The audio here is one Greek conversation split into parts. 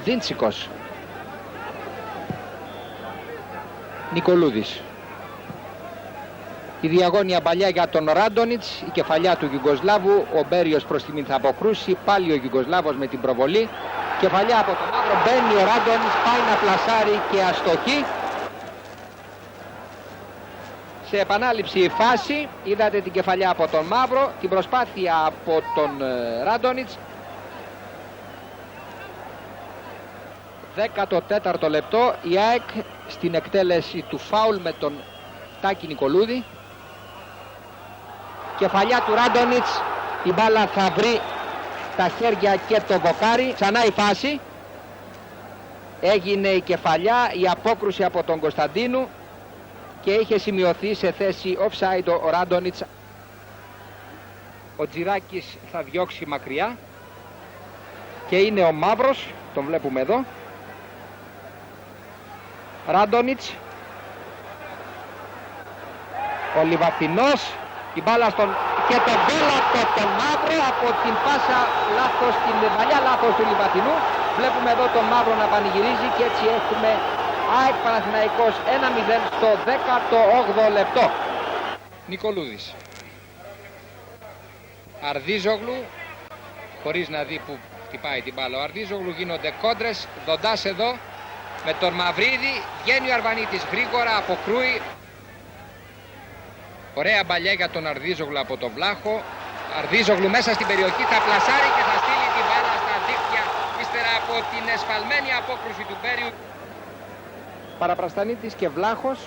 Δίντσικος. Νικολούδης. Η διαγώνια παλιά για τον Ράντονιτς, η κεφαλιά του Γιουγκοσλάβου, ο Μπέριος προς τιμήν θα αποκρούσει, πάλι ο Γιουγκοσλάβος με την προβολή. Κεφαλιά από τον μαύρο, μπαίνει ο Ράντονιτς, πάει να πλασάρει και αστοχή. Σε επανάληψη η φάση, είδατε την κεφαλιά από τον μαύρο, την προσπάθεια από τον Ράντονιτς. 14ο λεπτό, η ΑΕΚ στην εκτέλεση του φάουλ με τον Τάκη Νικολούδη. Κεφαλιά του Ράντονιτς, η μπάλα θα βρει τα χέρια και το δοκάρι. Ξανά η φάση, έγινε η κεφαλιά, η απόκρουση από τον Κωνσταντίνου και είχε σημειωθεί σε θέση offside ο Ράντονιτς. Ο Τζιράκης θα διώξει μακριά και είναι ο μαύρος, τον βλέπουμε εδώ. Ράντονιτς, ο Λιβαθινός, η μπάλα στον... και τον γκολ από τον μαύρο από την πάσα λάθος, την παλιά λάθος του Λιβαθινού. Βλέπουμε εδώ τον μαύρο να πανηγυρίζει και έτσι έχουμε ΑΕΚ Παναθηναϊκός 1-0 στο 18ο λεπτό. Νικολούδης. Αρδίζογλου, χωρίς να δει που χτυπάει την μπάλα ο Αρδίζογλου, γίνονται κόντρες. Δοντάς εδώ με τον Μαυρίδη, βγαίνει ο Αρβανίτης γρήγορα, αποκρούει. Ωραία μπαλιά για τον Αρδίζογλου από τον Βλάχο. Αρδίζογλου μέσα στην περιοχή, θα πλασάρει και θα στείλει την μπάλα στα δίχτυα ύστερα από την εσφαλμένη απόκρουση του Μπέριου. Παραπραστανίτης και Βλάχος.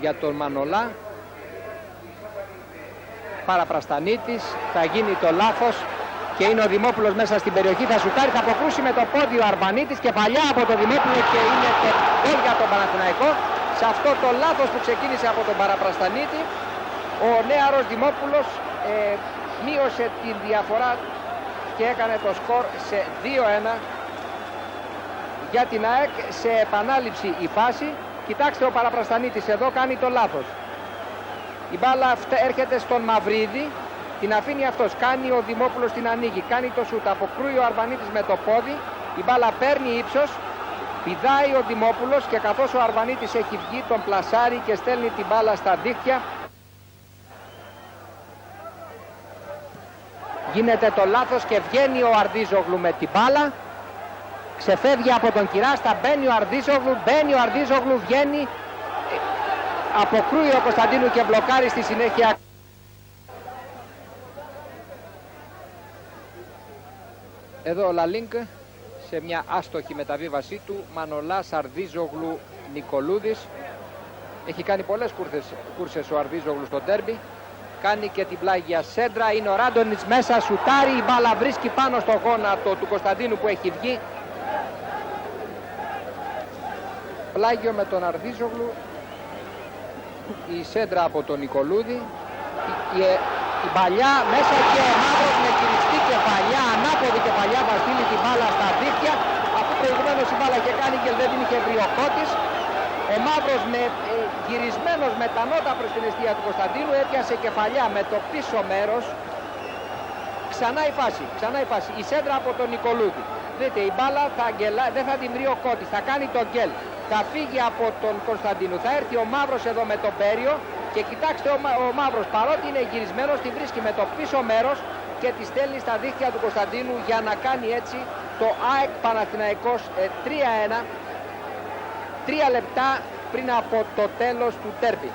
Για τον Μανολά. Παραπραστανίτης, θα γίνει το λάθος και είναι ο Δημόπουλος μέσα στην περιοχή, θα σουτάρει, θα αποκρούσει με το πόδι ο Αρβανίτης, κεφαλιά από τον Δημόπουλο και είναι το γκολ για τον Παναθηναϊκό. Σε αυτό το λάθος που ξεκίνησε από τον Παραπραστανίτη, ο νέαρος Δημόπουλος μείωσε τη διαφορά και έκανε το σκορ σε 2-1 για την ΑΕΚ. Σε επανάληψη η φάση, κοιτάξτε, ο Παραπραστανίτης εδώ κάνει το λάθος. Η μπάλα έρχεται στον Μαυρίδη, την αφήνει αυτός, κάνει ο Δημόπουλος, την ανοίγει, κάνει το σούτ, αποκρούει ο Αρβανίτης με το πόδι, η μπάλα παίρνει ύψος, πηδάει ο Δημόπουλος και καθώς ο Αρβανίτης έχει βγει τον πλασάρει και στέλνει την μπάλα στα δίχτυα. Γίνεται το λάθος και βγαίνει ο Αρδίζογλου με την μπάλα, ξεφεύγει από τον Κυράστα, μπαίνει ο Αρδίζογλου, βγαίνει, αποκρούει ο Κωνσταντίνου και μπλοκάρει στη συνέχεια. Εδώ ο Λαλίνκ σε μια άστοχη μεταβίβασή του, Μανολάς, Αρδίζογλου, Νικολούδης. Έχει κάνει πολλές κούρσες ο Αρδίζογλου στο ντέρμπι. Κάνει και την πλάγια σέντρα, είναι ο Ράντονιτς μέσα, σουτάρει, η μπάλα βρίσκει πάνω στο γόνατο του Κωνσταντίνου που έχει βγει. Πλάγιο με τον Αρδίζογλου, η σέντρα από τον Νικολούδη, η παλιά μέσα και ο μαύρος με γυριστή κεφαλιά, ανάποδη κεφαλιά, θα στείλει την μπάλα στα δίχτυα, αφού προηγουμένως η μπάλα είχε κάνει και δεν την είχε βρει ο Κώτης. Ο μαύρος γυρισμένος με τα νότα προς την εστία του Κωνσταντίνου έπιασε κεφαλιά με το πίσω μέρος. Ξανά η φάση, η σέντρα από τον Νικολούδη. Δείτε, η μπάλα δεν θα την βρει ο Κώτης, θα κάνει τον γκέλ. Θα φύγει από τον Κωνσταντίνου, θα έρθει ο μαύρος εδώ με τον Μπέριο και κοιτάξτε, ο μαύρος παρότι είναι γυρισμένος την βρίσκει με το πίσω μέρος και τη στέλνει στα δίχτυα του Κωνσταντίνου για να κάνει έτσι το ΑΕΚ Παναθηναϊκός 3-1, 3 λεπτά πριν από το τέλος του τέρμπι.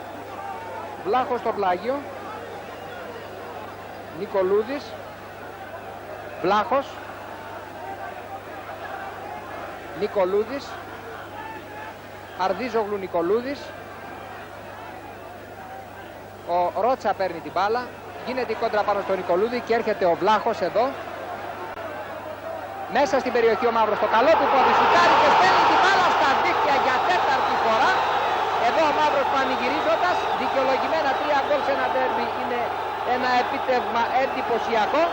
Βλάχος στο πλάγιο, Νικολούδης, Βλάχος, Νικολούδης, Αρδίζογλου, Νικολούδης. Ο Ρότσα παίρνει την μπάλα, γίνεται η κόντρα πάνω στον Νικολούδη και έρχεται ο Βλάχος εδώ. Μέσα στην περιοχή ο μαύρος, το καλό του πόδι, σουτάρει και στέλνει την μπάλα στα δίχτυα για 4η φορά. Εδώ ο μαύρος πανηγυρίζοντας, δικαιολογημένα 3 γκολ σε ένα ντέρμπι είναι ένα επίτευγμα εντυπωσιακό.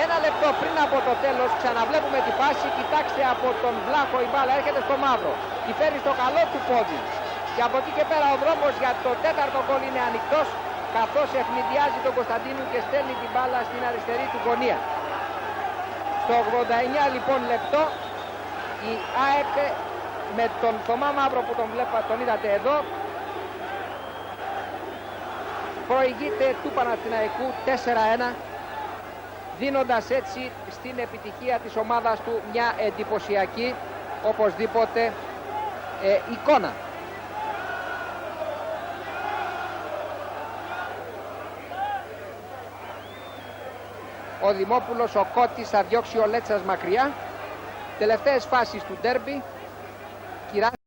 1 λεπτό πριν από το τέλος ξαναβλέπουμε τη φάση, κοιτάξτε από τον Βλάχο η μπάλα έρχεται στο μαύρο, τη φέρει στο καλό του πόδι και από εκεί και πέρα ο δρόμος για το 4ο γκολ είναι ανοιχτός καθώς ευνηδιάζει τον Κωνσταντίνου και στέλνει την μπάλα στην αριστερή του γωνία. Στο 89 λοιπόν λεπτό η ΑΕΚ με τον Θωμά Μαύρο που τον είδατε εδώ προηγείται του Παναθηναϊκού 4-1, δίνοντας έτσι στην επιτυχία της ομάδας του μια εντυπωσιακή οπωσδήποτε εικόνα. Ο Δημόπουλος, ο Κώτης θα διώξει ο Λέτσας μακριά. Τελευταίες φάσεις του ντέρμπι.